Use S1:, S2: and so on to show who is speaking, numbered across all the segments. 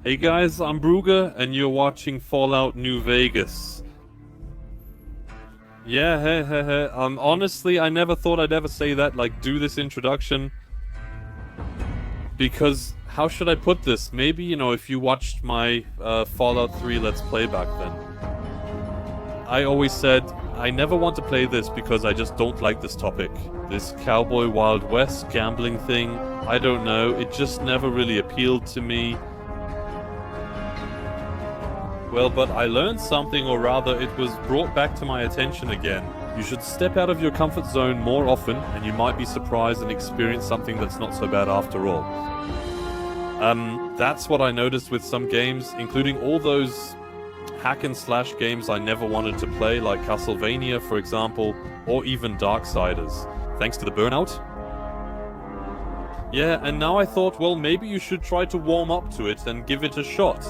S1: Hey guys, I'm Brugger, and you're watching Fallout New Vegas. Yeah, hey. Honestly, I never thought I'd ever say that, like, do this introduction. Because, how should I put this? Maybe, if you watched my Fallout 3 Let's Play back then. I always said, I never want to play this because I just don't like this topic. This Cowboy Wild West gambling thing, I don't know, it just never really appealed to me. Well, but I learned something, or rather, it was brought back to my attention again. You should step out of your comfort zone more often, and you might be surprised and experience something that's not so bad after all. That's what I noticed with some games, including all those hack and slash games I never wanted to play, like Castlevania, for example, or even Darksiders, thanks to the burnout. Yeah, and now I thought, well, maybe you should try to warm up to it and give it a shot.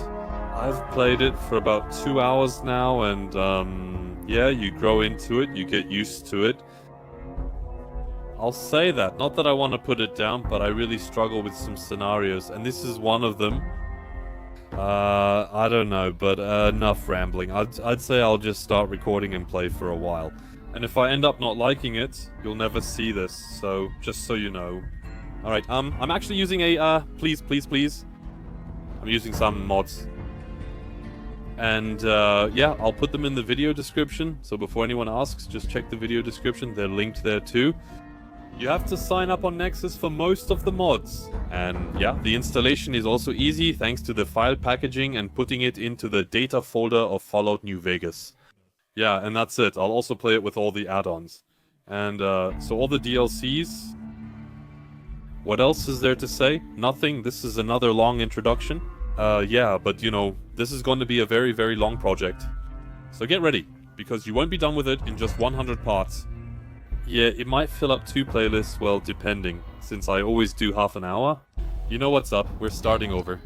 S1: I've played it for about 2 hours now, and yeah, you grow into it, you get used to it. I'll say that, not that I want to put it down, but I really struggle with some scenarios, and this is one of them. I don't know, but enough rambling. I'd say I'll just start recording and play for a while. And if I end up not liking it, you'll never see this, so just so you know. Alright, I'm actually using a, please. I'm using some mods. And, yeah, I'll put them in the video description, so before anyone asks, just check the video description, they're linked there too. You have to sign up on Nexus for most of the mods. And, yeah, the installation is also easy thanks to the file packaging and putting it into the data folder of Fallout New Vegas. Yeah, and that's it. I'll also play it with all the add-ons. And, so all the DLCs... What else is there to say? Nothing. This is another long introduction. Yeah, but this is going to be a very, very long project. So get ready, because you won't be done with it in just 100 parts. Yeah, it might fill up 2 playlists, well, depending, since I always do half an hour. You know what's up, we're starting over.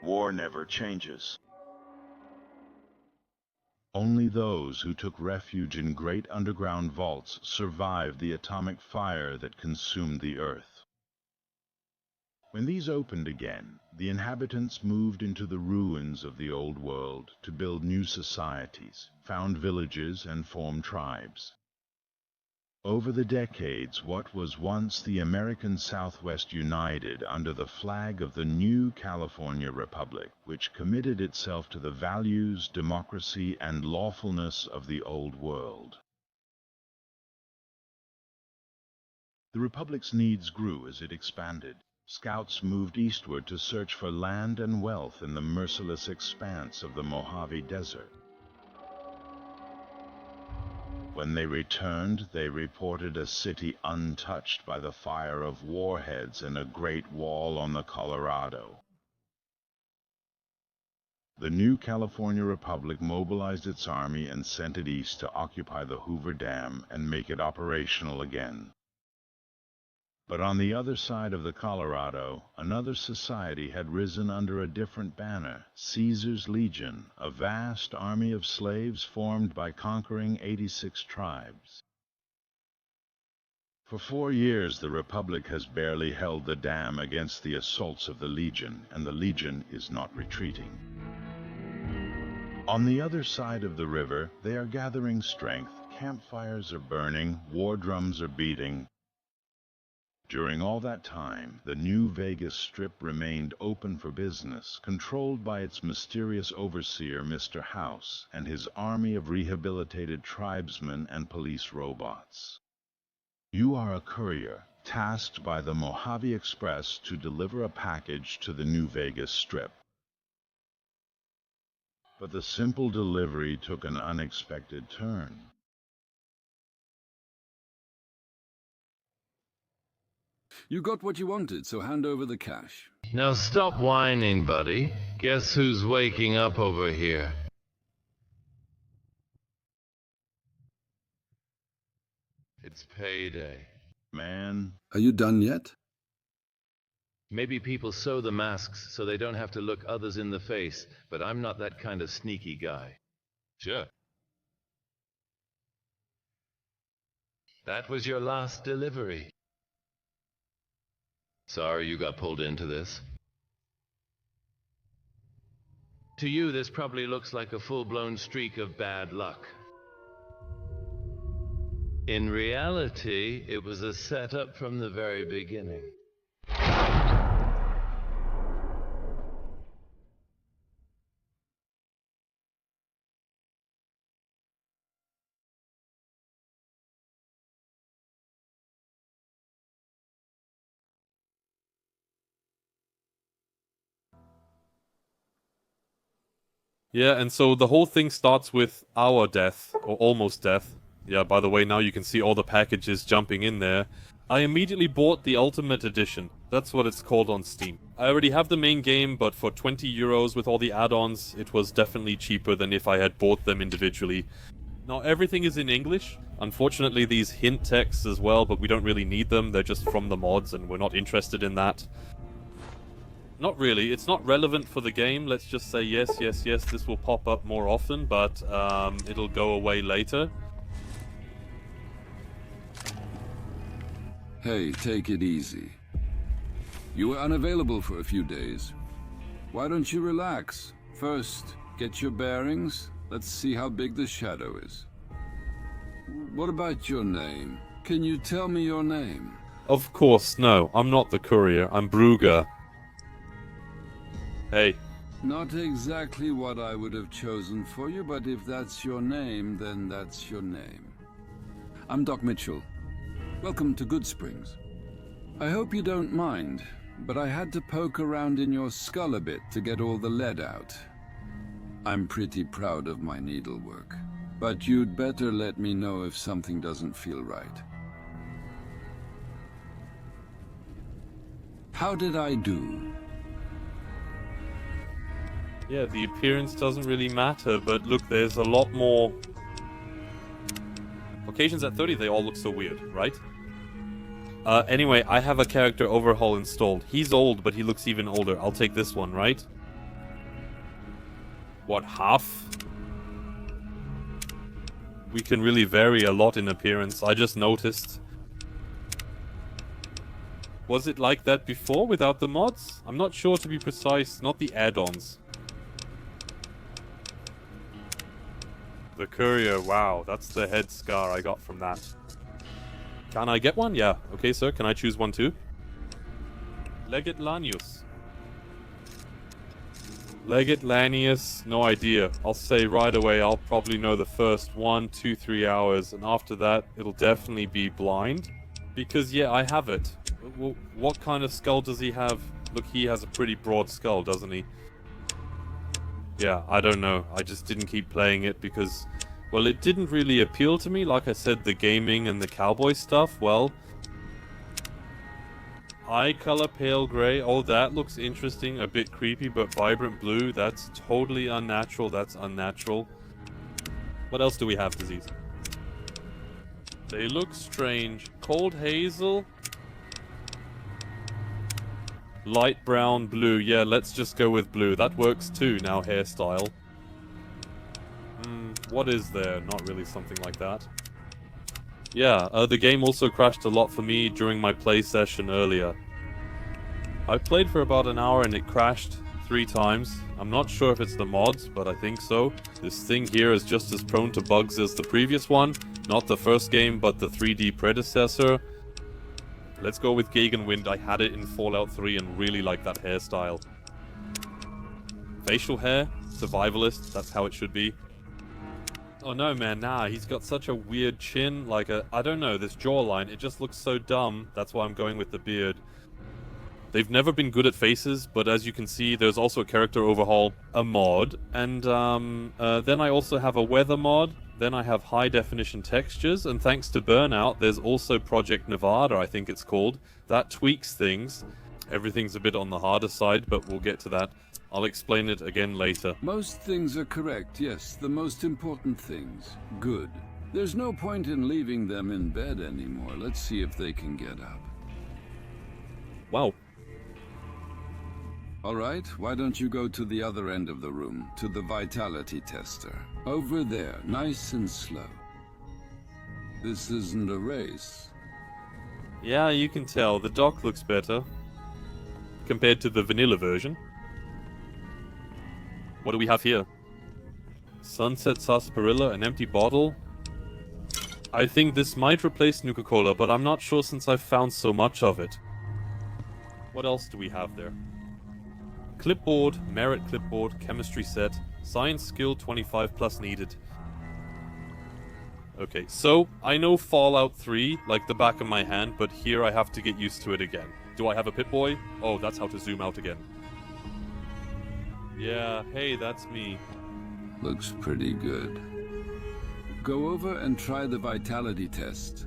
S2: War never changes. Only those who took refuge in great underground vaults survived the atomic fire that consumed the earth. When these opened again, the inhabitants moved into the ruins of the old world to build new societies, found villages, and form tribes. Over the decades, what was once the American Southwest united under the flag of the new California Republic, which committed itself to the values, democracy, and lawfulness of the old world. The Republic's needs grew as it expanded. Scouts moved eastward to search for land and wealth in the merciless expanse of the Mojave Desert. When they returned, they reported a city untouched by the fire of warheads and a great wall on the Colorado. The new California Republic mobilized its army and sent it east to occupy the Hoover Dam and make it operational again. But on the other side of the Colorado, another society had risen under a different banner, Caesar's Legion, a vast army of slaves formed by conquering 86 tribes. For 4 years, the Republic has barely held the dam against the assaults of the Legion, and the Legion is not retreating. On the other side of the river, they are gathering strength, campfires are burning, war drums are beating. During all that time, the New Vegas Strip remained open for business, controlled by its mysterious overseer, Mr. House, and his army of rehabilitated tribesmen and police robots. You are a courier, tasked by the Mojave Express to deliver a package to the New Vegas Strip. But the simple delivery took an unexpected turn.
S3: You got what you wanted, so hand over the cash.
S4: Now stop whining, buddy. Guess who's waking up over here? It's payday.
S2: Man,
S3: Are you done yet?
S4: Maybe people sew the masks so they don't have to look others in the face, but I'm not that kind of sneaky guy. Sure. That was your last delivery. Sorry you got pulled into this. To you, this probably looks like a full-blown streak of bad luck. In reality, it was a setup from the very beginning.
S1: Yeah, and so the whole thing starts with our death, or almost death. Yeah, by the way, now you can see all the packages jumping in there. I immediately bought the Ultimate Edition. That's what it's called on Steam. I already have the main game, but for 20 euros with all the add-ons, it was definitely cheaper than if I had bought them individually. Now, everything is in English. Unfortunately, these hint texts as well, but we don't really need them. They're just from the mods, and we're not interested in that. Not really. It's not relevant for the game. Let's just say yes, yes, yes, this will pop up more often, but it'll go away later.
S3: Hey, take it easy. You were unavailable for a few days. Why don't you relax? First, get your bearings. Let's see how big the shadow is. What about your name? Can you tell me your name?
S1: Of course, no. I'm not the courier. I'm Brugger. Hey.
S3: Not exactly what I would have chosen for you, but if that's your name, then that's your name. I'm Doc Mitchell. Welcome to Good Springs. I hope you don't mind, but I had to poke around in your skull a bit to get all the lead out. I'm pretty proud of my needlework, but you'd better let me know if something doesn't feel right. How did I do?
S1: Yeah, the appearance doesn't really matter, but look, there's a lot more... Occasions at 30, they all look so weird, right? Anyway, I have a character overhaul installed. He's old, but he looks even older. I'll take this one, right? What, half? We can really vary a lot in appearance, I just noticed. Was it like that before, without the mods? I'm not sure, to be precise, not the add-ons. The Courier, wow, that's the head scar I got from that. Can I get one? Yeah. Okay, sir, can I choose one too? Legate Lanius. Legate Lanius, no idea. I'll say right away, I'll probably know the first 1, 2, 3 hours, and after that, it'll definitely be blind. Because, yeah, I have it. What kind of skull does he have? Look, he has a pretty broad skull, doesn't he? Yeah, I don't know. I just didn't keep playing it because, well, it didn't really appeal to me. Like I said, the gaming and the cowboy stuff, well... Eye color, pale gray. Oh, that looks interesting. A bit creepy, but vibrant blue. That's totally unnatural. That's unnatural. What else do we have, Disease? They look strange. Cold hazel? Light brown, blue. Yeah, let's just go with blue. That works too, now hairstyle. What is there? Not really something like that. Yeah, the game also crashed a lot for me during my play session earlier. I played for about an hour and it crashed 3 times. I'm not sure if it's the mods, but I think so. This thing here is just as prone to bugs as the previous one. Not the first game, but the 3D predecessor. Let's go with Gegenwind. I had it in Fallout 3 and really like that hairstyle. Facial hair, survivalist, that's how it should be. Oh no man, nah, he's got such a weird chin, like I don't know, this jawline, it just looks so dumb, that's why I'm going with the beard. They've never been good at faces, but as you can see, there's also a character overhaul, a mod, and then I also have a weather mod, then I have high definition textures, and thanks to Burnout, there's also Project Nevada, I think it's called. That tweaks things. Everything's a bit on the harder side, but we'll get to that. I'll explain it again later.
S3: Most things are correct, yes. The most important things. Good. There's no point in leaving them in bed anymore. Let's see if they can get up.
S1: Wow.
S3: All right, why don't you go to the other end of the room, to the vitality tester. Over there, nice and slow. This isn't a race.
S1: Yeah, you can tell. The dock looks better. Compared to the vanilla version. What do we have here? Sunset Sarsaparilla, an empty bottle. I think this might replace Nuka-Cola, but I'm not sure since I've found so much of it. What else do we have there? Clipboard, merit clipboard, chemistry set, science skill 25 plus needed. Okay, so I know Fallout 3 like the back of my hand, but here I have to get used to it again. Do I have a Pip-Boy? Oh, that's how to zoom out again. Yeah, hey, that's me.
S3: Looks pretty good. Go over and try the vitality test.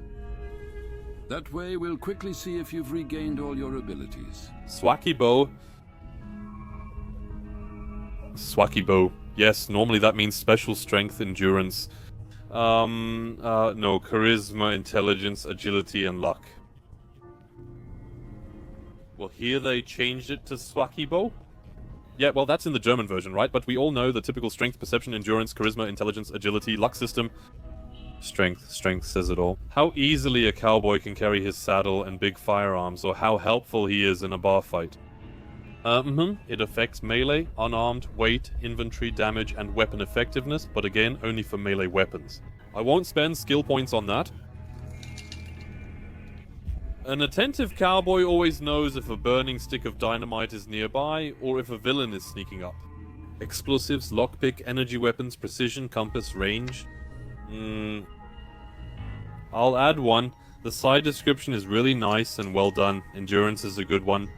S3: That way we'll quickly see if you've regained all your abilities.
S1: Swacky bow. Swacky bow. Yes, normally that means special strength, endurance. No, charisma, intelligence, agility, and luck. Well, here they changed it to Swacky bow. Yeah, well, that's in the German version, right? But we all know the typical strength, perception, endurance, charisma, intelligence, agility, luck system. Strength says it all. How easily a cowboy can carry his saddle and big firearms, or how helpful he is in a bar fight. It affects melee, unarmed, weight, inventory, damage, and weapon effectiveness, but again, only for melee weapons. I won't spend skill points on that. An attentive cowboy always knows if a burning stick of dynamite is nearby, or if a villain is sneaking up. Explosives, lockpick, energy weapons, precision, compass, range. I'll add one. The side description is really nice and well done. Endurance is a good one.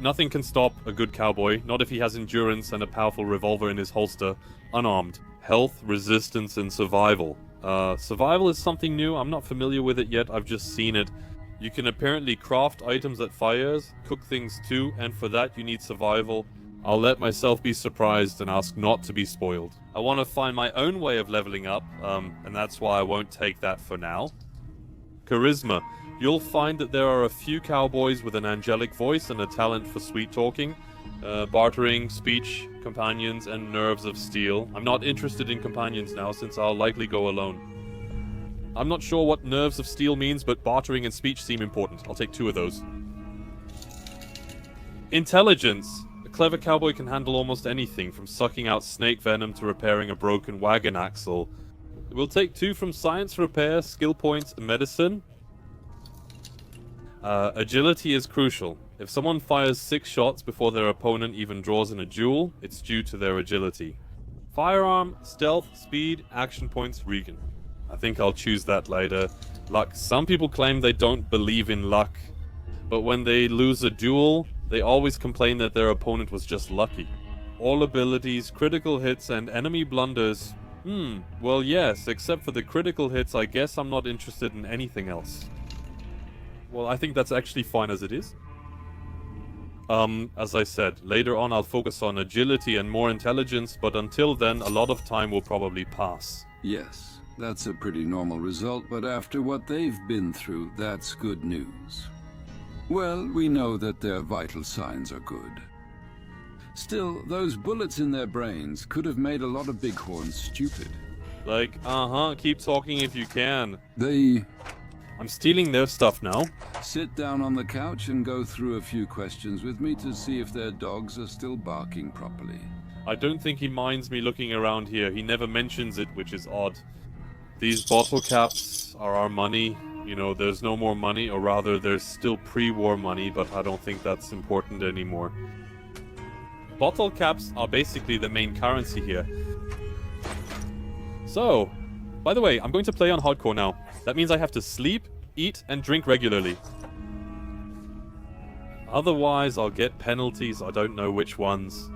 S1: Nothing can stop a good cowboy, not if he has endurance and a powerful revolver in his holster. Unarmed. Health, resistance, and survival. Survival is something new. I'm not familiar with it yet. I've just seen it. You can apparently craft items at fires, cook things too, and for that you need survival. I'll let myself be surprised and ask not to be spoiled. I want to find my own way of leveling up, and that's why I won't take that for now. Charisma. You'll find that there are a few cowboys with an angelic voice and a talent for sweet talking. Bartering, speech, companions, and nerves of steel. I'm not interested in companions now since I'll likely go alone. I'm not sure what nerves of steel means, but bartering and speech seem important. I'll take 2 of those. Intelligence. A clever cowboy can handle almost anything, from sucking out snake venom to repairing a broken wagon axle. We'll take 2 from science repair, skill points, and medicine. Agility is crucial. If someone fires 6 shots before their opponent even draws in a duel, it's due to their agility. Firearm, stealth, speed, action points, regen. I think I'll choose that later. Luck. Some people claim they don't believe in luck, but when they lose a duel, they always complain that their opponent was just lucky. All abilities, critical hits, and enemy blunders. Well yes, except for the critical hits, I guess I'm not interested in anything else. Well, I think that's actually fine as it is. As I said, later on I'll focus on agility and more intelligence, but until then, a lot of time will probably pass.
S3: Yes. That's a pretty normal result, but after what they've been through, that's good news. Well, we know that their vital signs are good. Still, those bullets in their brains could have made a lot of bighorns stupid.
S1: Like, keep talking if you can.
S3: I'm
S1: stealing their stuff now.
S3: Sit down on the couch and go through a few questions with me to see if their dogs are still barking properly.
S1: I don't think he minds me looking around here. He never mentions it, which is odd. These bottle caps are our money. You know, there's no more money, or rather, there's still pre-war money, but I don't think that's important anymore. Bottle caps are basically the main currency here. So, by the way, I'm going to play on hardcore now. That means I have to sleep, eat, and drink regularly. Otherwise, I'll get penalties. I don't know which ones.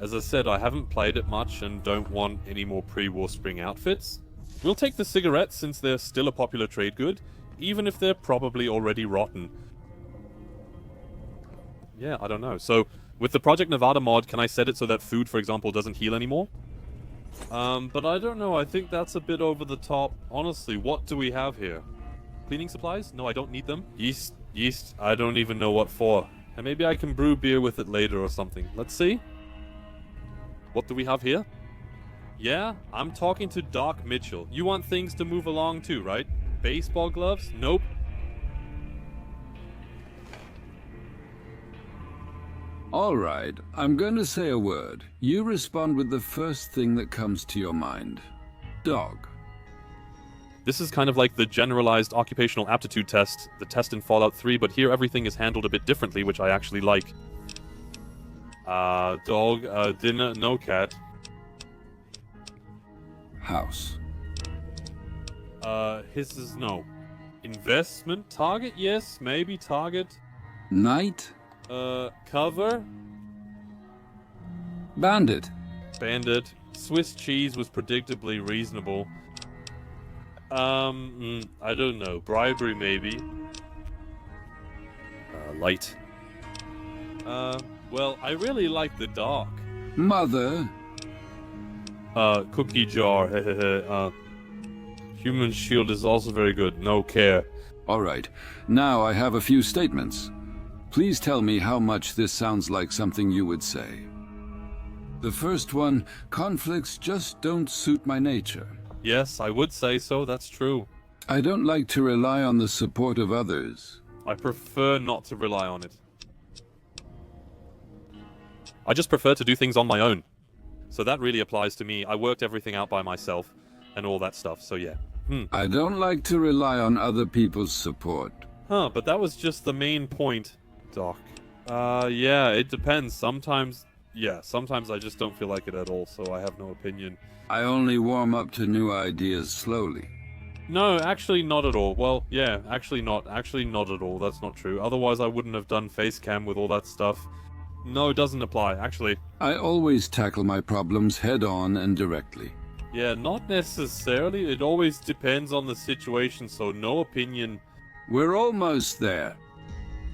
S1: As I said, I haven't played it much and don't want any more pre-war spring outfits. We'll take the cigarettes since they're still a popular trade good, even if they're probably already rotten. Yeah, I don't know. So, with the Project Nevada mod, can I set it so that food, for example, doesn't heal anymore? But I don't know, I think that's a bit over the top. Honestly, what do we have here? Cleaning supplies? No, I don't need them. Yeast, I don't even know what for. And maybe I can brew beer with it later or something. Let's see. What do we have here? Yeah, I'm talking to Doc Mitchell. You want things to move along too, right? Baseball gloves? Nope.
S3: All right, I'm going to say a word. You respond with the first thing that comes to your mind. Dog.
S1: This is kind of like the generalized occupational aptitude test, the test in Fallout 3, but here everything is handled a bit differently, which I actually like. Dog, dinner, no cat.
S3: House.
S1: His is no. Investment? Target? Yes, maybe target.
S3: Night.
S1: Cover?
S3: Bandit.
S1: Bandit. Swiss cheese was predictably reasonable. I don't know. Bribery, maybe. Light. Well, I really like the dark.
S3: Mother.
S1: Cookie jar. Human shield is also very good. No care.
S3: All right. Now I have a few statements. Please tell me how much this sounds like something you would say. The first one, conflicts just don't suit my nature.
S1: Yes, I would say so. That's true.
S3: I don't like to rely on the support of others.
S1: I prefer not to rely on it. I just prefer to do things on my own. So that really applies to me. I worked everything out by myself and all that stuff, so yeah.
S3: I don't like to rely on other people's support.
S1: Huh, but that was just the main point, Doc. Yeah, it depends. Sometimes I just don't feel like it at all, so I have no opinion.
S3: I only warm up to new ideas slowly.
S1: No, actually not at all. Well, yeah, actually not at all. That's not true. Otherwise I wouldn't have done face cam with all that stuff. No, it doesn't apply, actually.
S3: I always tackle my problems head-on and directly.
S1: Yeah, not necessarily. It always depends on the situation, so no opinion.
S3: We're almost there.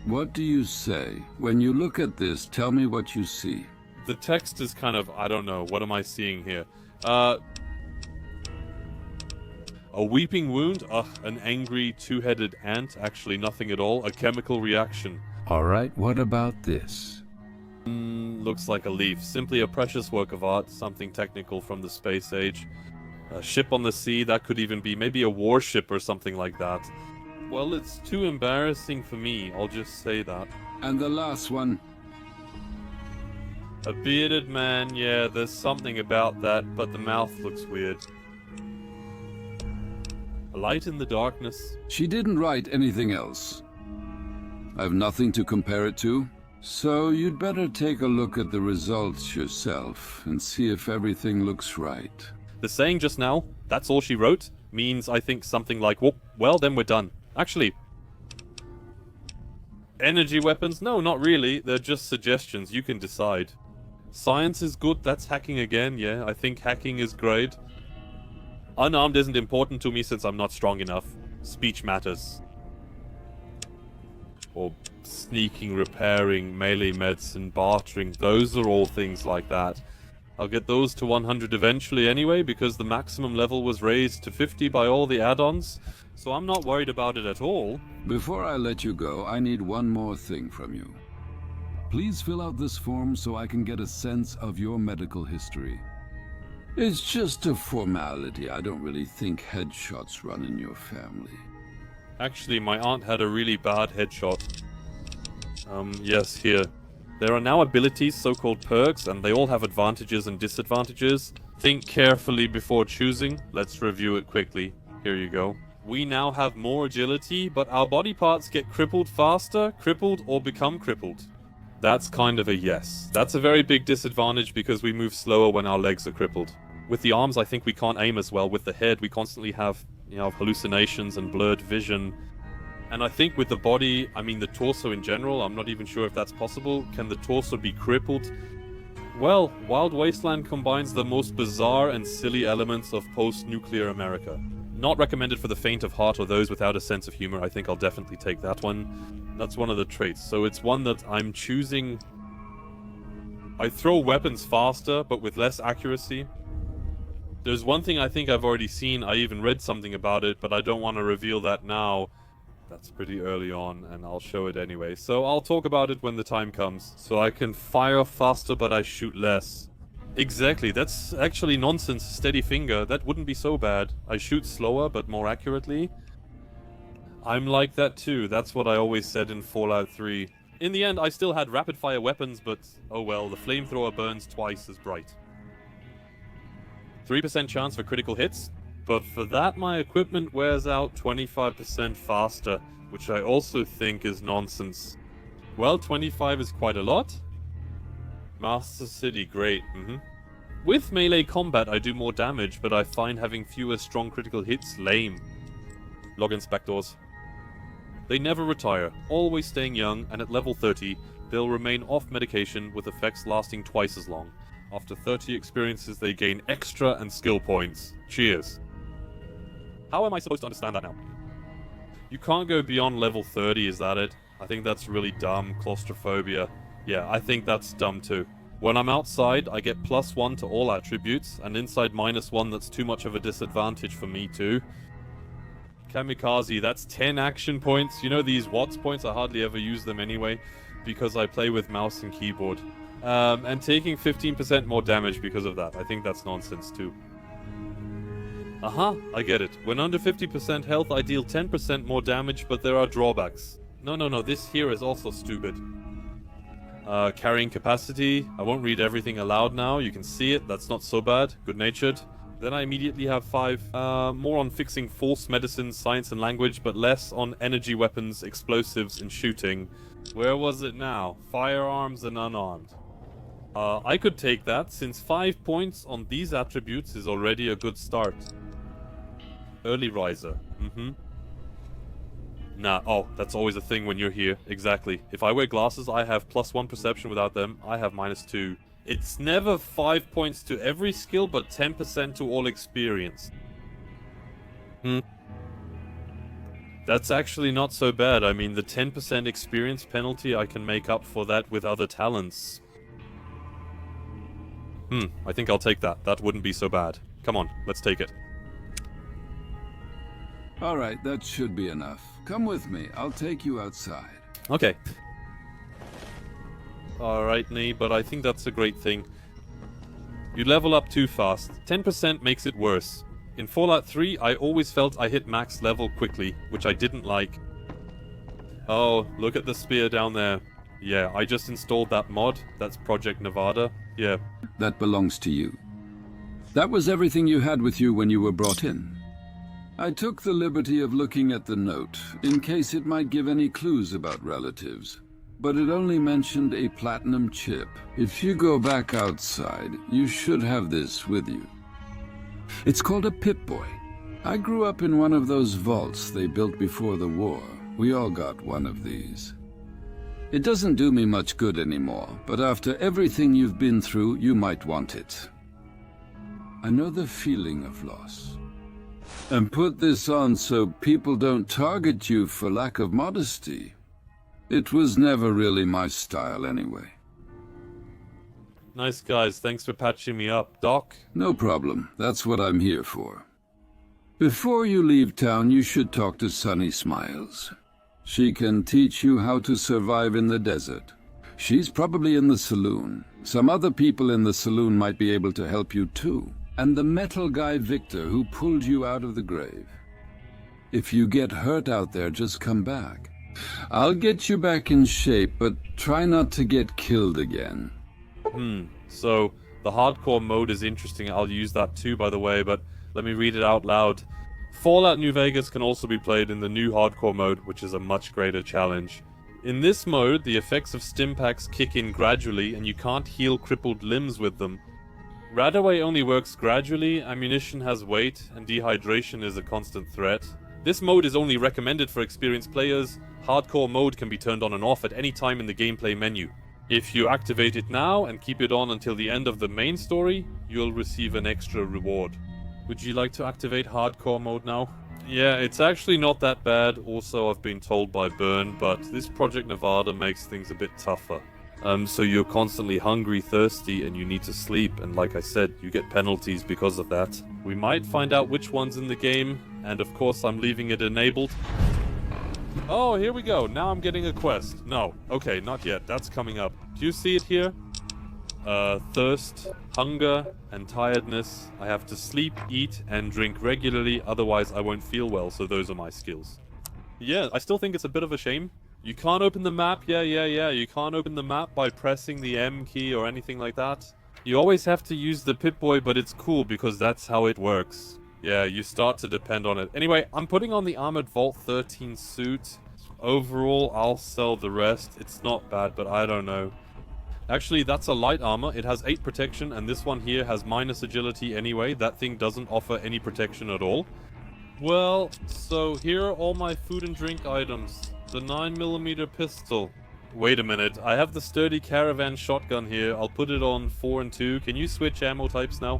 S3: What do you say? When you look at this, tell me what you see.
S1: The text is kind of, I don't know, what am I seeing here? A weeping wound? An angry two-headed ant? Actually, nothing at all. A chemical reaction.
S3: All right, what about this?
S1: Looks like a leaf. Simply a precious work of art, something technical from the space age. A ship on the sea, that could even be maybe a warship or something like that. Well, it's too embarrassing for me, I'll just say that.
S3: And the last one?
S1: A bearded man, yeah, there's something about that, but the mouth looks weird. A light in the darkness.
S3: She didn't write anything else. I've nothing to compare it to. So you'd better take a look at the results yourself and see if everything looks right.
S1: The saying just now, that's all she wrote, means I think something like, well, then we're done. Actually, energy weapons? No, not really. They're just suggestions. You can decide. Science is good. That's hacking again. Yeah, I think hacking is great. Unarmed isn't important to me since I'm not strong enough. Speech matters. Or sneaking, repairing, melee medicine, bartering. Those are all things like that. I'll get those to 100 eventually anyway, because the maximum level was raised to 50 by all the add-ons, so I'm not worried about it at all.
S3: Before I let you go, I need one more thing from you. Please fill out this form so I can get a sense of your medical history. It's just a formality. I don't really think headshots run in your family.
S1: Actually, my aunt had a really bad headshot. Yes, here. There are now abilities, so-called perks, and they all have advantages and disadvantages. Think carefully before choosing. Let's review it quickly. Here you go. We now have more agility, but our body parts get crippled faster, crippled, or become crippled. That's kind of a yes. That's a very big disadvantage because we move slower when our legs are crippled. With the arms, I think we can't aim as well. With the head, we constantly have, hallucinations and blurred vision. And I think with the body, I mean the torso in general, I'm not even sure if that's possible. Can the torso be crippled? Well, Wild Wasteland combines the most bizarre and silly elements of post-nuclear America. Not recommended for the faint of heart or those without a sense of humor. I think I'll definitely take that one. That's one of the traits. So it's one that I'm choosing. I throw weapons faster, but with less accuracy. There's one thing I think I've already seen. I even read something about it, but I don't want to reveal that now. That's pretty early on, and I'll show it anyway. So I'll talk about it when the time comes. So I can fire faster, but I shoot less. Exactly, that's actually nonsense. Steady finger, that wouldn't be so bad. I shoot slower, but more accurately. I'm like that too. That's what I always said in Fallout 3. In the end, I still had rapid-fire weapons, but oh well, the flamethrower burns twice as bright. 3% chance for critical hits. But for that, my equipment wears out 25% faster, which I also think is nonsense. Well, 25 is quite a lot. Master City, great, With melee combat, I do more damage, but I find having fewer strong critical hits lame. Logins backdoors. They never retire, always staying young, and at level 30, they'll remain off medication with effects lasting twice as long. After 30 experiences, they gain extra and skill points. Cheers. How am I supposed to understand that now? You can't go beyond level 30, is that it? I think that's really dumb. Claustrophobia. Yeah, I think that's dumb too. When I'm outside, I get +1 to all attributes, and inside -1 that's too much of a disadvantage for me too. Kamikaze, that's 10 action points. You know these Watts points, I hardly ever use them anyway, because I play with mouse and keyboard. And taking 15% more damage because of that. I think that's nonsense too. Aha, I get it. When under 50% health, I deal 10% more damage, but there are drawbacks. No, this here is also stupid. Carrying capacity. I won't read everything aloud now. You can see it. That's not so bad. Good-natured. Then I immediately have 5. More on fixing false medicine, science and language, but less on energy weapons, explosives, and shooting. Where was it now? Firearms and unarmed. I could take that, since 5 points on these attributes is already a good start. Early riser. Nah, oh, that's always a thing when you're here. Exactly. If I wear glasses, I have +1 perception. Without them, I have -2. It's never 5 points to every skill, but 10% to all experience. That's actually not so bad. I mean, the 10% experience penalty, I can make up for that with other talents. I think I'll take that. That wouldn't be so bad. Come on, let's take it.
S3: Alright, that should be enough. Come with me, I'll take you outside.
S1: Okay. Alright, Nee, but I think that's a great thing. You level up too fast. 10% makes it worse. In Fallout 3, I always felt I hit max level quickly, which I didn't like. Oh, look at the spear down there. Yeah, I just installed that mod. That's Project Nevada. Yeah.
S3: That belongs to you. That was everything you had with you when you were brought in. I took the liberty of looking at the note, in case it might give any clues about relatives. But it only mentioned a platinum chip. If you go back outside, you should have this with you. It's called a Pip-Boy. I grew up in one of those vaults they built before the war. We all got one of these. It doesn't do me much good anymore, but after everything you've been through, you might want it. I know the feeling of loss. And put this on so people don't target you for lack of modesty. It was never really my style anyway.
S1: Nice guys, thanks for patching me up. Doc?
S3: No problem. That's what I'm here for. Before you leave town, you should talk to Sunny Smiles. She can teach you how to survive in the desert. She's probably in the saloon. Some other people in the saloon might be able to help you too. And the metal guy Victor who pulled you out of the grave. If you get hurt out there, just come back. I'll get you back in shape, but try not to get killed again.
S1: So the hardcore mode is interesting. I'll use that too, by the way, but let me read it out loud. Fallout New Vegas can also be played in the new hardcore mode, which is a much greater challenge. In this mode, the effects of stimpaks kick in gradually, and you can't heal crippled limbs with them. Radaway only works gradually, ammunition has weight, and dehydration is a constant threat. This mode is only recommended for experienced players. Hardcore mode can be turned on and off at any time in the gameplay menu. If you activate it now and keep it on until the end of the main story, you'll receive an extra reward. Would you like to activate hardcore mode now? Yeah, it's actually not that bad. Also, I've been told by Burn, but this Project Nevada makes things a bit tougher. So you're constantly hungry, thirsty, and you need to sleep, and like I said, you get penalties because of that. We might find out which one's in the game, and of course I'm leaving it enabled. Oh, here we go. Now I'm getting a quest. No. Okay, not yet. That's coming up. Do you see it here? Thirst, hunger, and tiredness. I have to sleep, eat, and drink regularly, otherwise I won't feel well, so those are my skills. Yeah, I still think it's a bit of a shame. You can't open the map, yeah, you can't open the map by pressing the M key or anything like that. You always have to use the Pip-Boy, but it's cool because that's how it works. Yeah, you start to depend on it. Anyway, I'm putting on the Armored Vault 13 suit. Overall, I'll sell the rest. It's not bad, but I don't know. Actually, that's a light armor. It has 8 protection, and this one here has minus agility anyway. That thing doesn't offer any protection at all. Well, so here are all my food and drink items. The 9mm pistol. Wait a minute, I have the sturdy caravan shotgun here. I'll put it on 4 and 2. Can you switch ammo types now?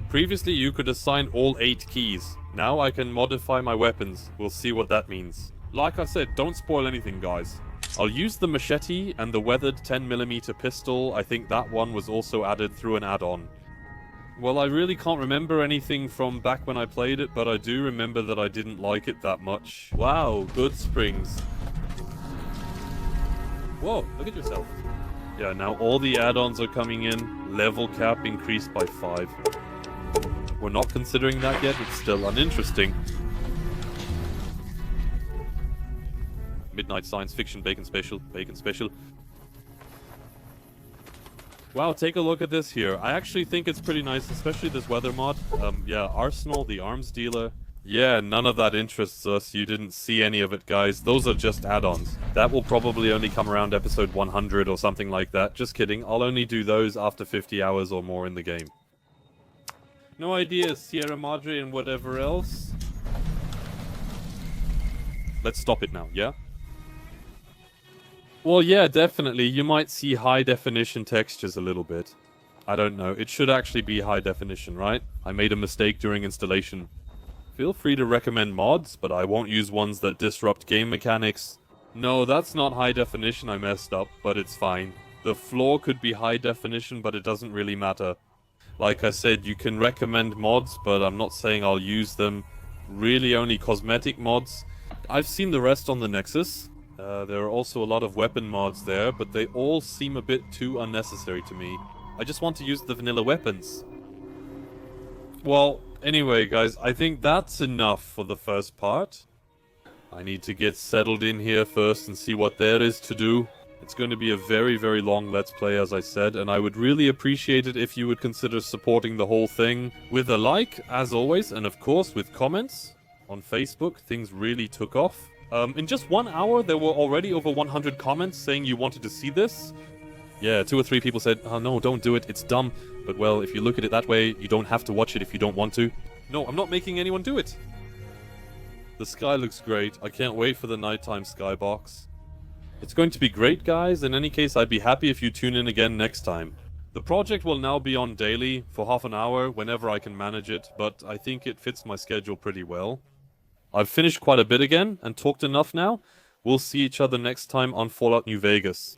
S1: Previously, you could assign all 8 keys. Now I can modify my weapons. We'll see what that means. Like I said, don't spoil anything, guys. I'll use the machete and the weathered 10mm pistol. I think that one was also added through an add-on. Well, I really can't remember anything from back when I played it, but I do remember that I didn't like it that much. Wow, good springs. Whoa, look at yourself. Yeah, now all the add-ons are coming in. Level cap increased by 5. We're not considering that yet, it's still uninteresting. Midnight science fiction, bacon special, bacon special. Wow, take a look at this here. I actually think it's pretty nice, especially this weather mod. Yeah, Arsenal, the arms dealer. Yeah, none of that interests us. You didn't see any of it, guys. Those are just add-ons. That will probably only come around episode 100 or something like that. Just kidding. I'll only do those after 50 hours or more in the game. No idea, Sierra Madre and whatever else. Let's stop it now, yeah? Well, yeah, definitely. You might see high definition textures a little bit. I don't know. It should actually be high definition, right? I made a mistake during installation. Feel free to recommend mods, but I won't use ones that disrupt game mechanics. No, that's not high definition, I messed up, but it's fine. The floor could be high definition, but it doesn't really matter. Like I said, you can recommend mods, but I'm not saying I'll use them. Really only cosmetic mods. I've seen the rest on the Nexus. There are also a lot of weapon mods there, but they all seem a bit too unnecessary to me. I just want to use the vanilla weapons. Well, anyway guys, I think that's enough for the first part. I need to get settled in here first and see what there is to do. It's going to be a very, very long Let's Play, as I said, and I would really appreciate it if you would consider supporting the whole thing with a like, as always, and of course with comments. On Facebook, things really took off. In just 1 hour, there were already over 100 comments saying you wanted to see this. Yeah, 2 or 3 people said, oh no, don't do it, it's dumb. But well, if you look at it that way, you don't have to watch it if you don't want to. No, I'm not making anyone do it. The sky looks great. I can't wait for the nighttime skybox. It's going to be great, guys. In any case, I'd be happy if you tune in again next time. The project will now be on daily for half an hour whenever I can manage it, but I think it fits my schedule pretty well. I've finished quite a bit again and talked enough now. We'll see each other next time on Fallout New Vegas.